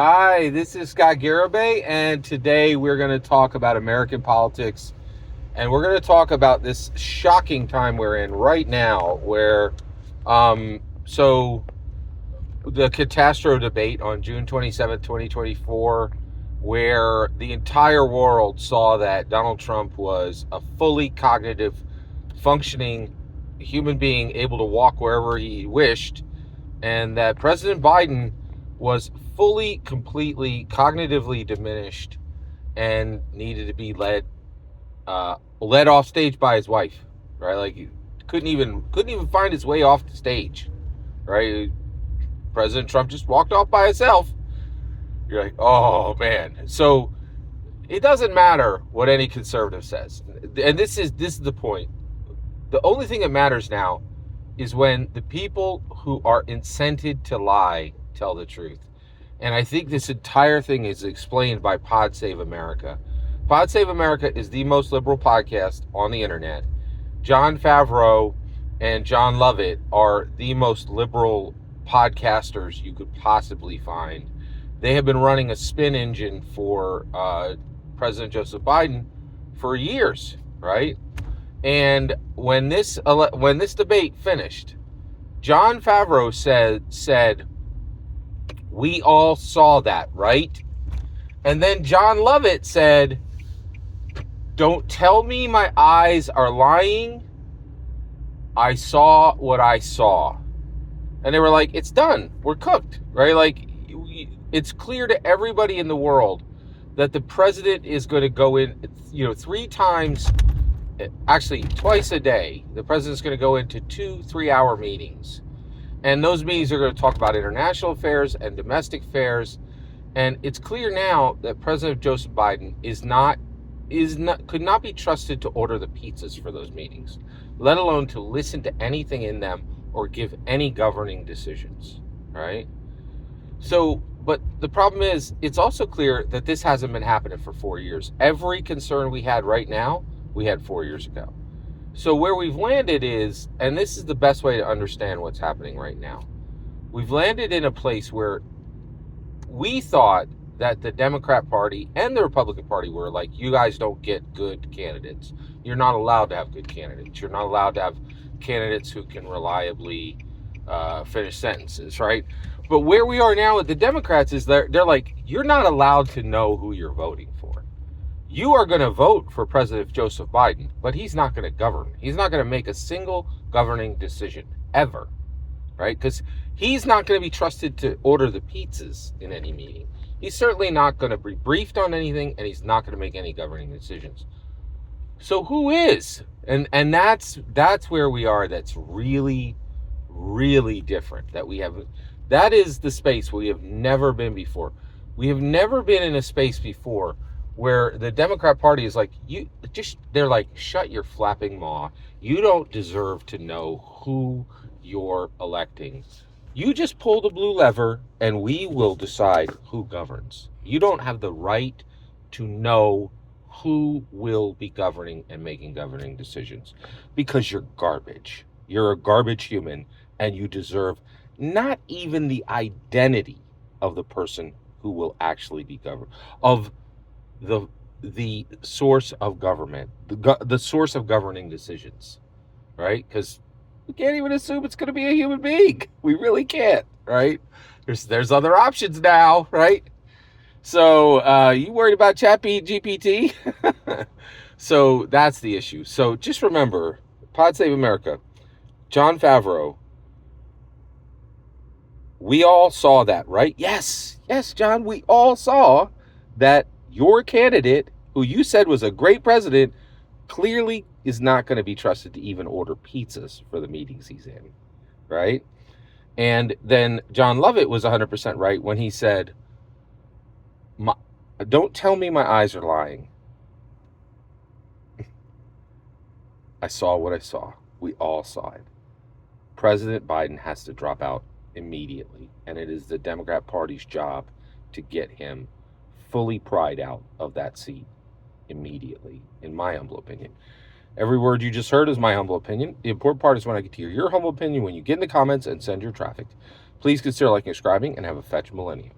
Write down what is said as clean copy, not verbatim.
Hi, this is Scott Garibay, and today we're going to talk about American politics, and we're going to talk about this shocking time we're in right now, where, so the Catastro debate on June 27th, 2024, where the entire world saw that Donald Trump was a fully cognitive, functioning human being able to walk wherever he wished, and that President Biden was fully, completely, cognitively diminished and needed to be led off stage by his wife, right? Like he couldn't even find his way off the stage, right? President Trump just walked off by himself. You're like, oh man. So it doesn't matter what any conservative says, and this is the point. The only thing that matters now is when the people who are incented to lie tell the truth. And I think this entire thing is explained by Pod Save America. Pod Save America is the most liberal podcast on the internet. Jon Favreau and Jon Lovett are the most liberal podcasters you could possibly find. They have been running a spin engine for President Joseph Biden for years, right? And when this debate finished, Jon Favreau said, "We all saw that, right?" And then Jon Lovett said, "Don't tell me my eyes are lying. I saw what I saw." And they were like, "It's done. We're cooked," right? Like, it's clear to everybody in the world that the president is going to go in, three times. Actually, twice a day, the president's going to go into 2-3 hour meetings. And those meetings are going to talk about international affairs and domestic affairs. And it's clear now that President Joseph Biden could not be trusted to order the pizzas for those meetings, let alone to listen to anything in them or give any governing decisions, right? So, but the problem is, it's also clear that this hasn't been happening for 4 years. Every concern we had right now, we had 4 years ago. So where we've landed is, and this is the best way to understand what's happening right now, we've landed in a place where we thought that the Democrat Party and the Republican Party were like, you guys don't get good candidates. You're not allowed to have good candidates. You're not allowed to have candidates who can reliably finish sentences, right? But where we are now with the Democrats is they're like, you're not allowed to know who you're voting for. You are going to vote for President Joseph Biden, but he's not going to govern. He's not going to make a single governing decision ever, right? Because he's not going to be trusted to order the pizzas in any meeting. He's certainly not going to be briefed on anything, and he's not going to make any governing decisions. So who is? And that's where we are. That's really, really different. That is the space we have never been before. We have never been in a space before where the Democrat Party is like, they're like, shut your flapping maw. You don't deserve to know who you're electing. You just pull the blue lever and we will decide who governs. You don't have the right to know who will be governing and making governing decisions because you're garbage. You're a garbage human and you deserve not even the identity of the person who will actually be governed, of the source of government, the source of governing decisions, right? Because we can't even assume it's going to be a human being. We really can't, right? There's other options now, right? So you worried about ChatGPT? So that's the issue. So just remember, Pod Save America, Jon Favreau, we all saw that, right? Yes, John, we all saw that your candidate, who you said was a great president, clearly is not going to be trusted to even order pizzas for the meetings he's in, right? And then Jon Lovett was 100% right when he said, don't tell me my eyes are lying. I saw what I saw. We all saw it. President Biden has to drop out immediately, and it is the Democrat Party's job to get him fully pried out of that seat immediately, in my humble opinion. Every word you just heard is my humble opinion. The important part is when I get to hear your humble opinion when you get in the comments and send your traffic. Please consider liking and subscribing, and have a fetch millennium.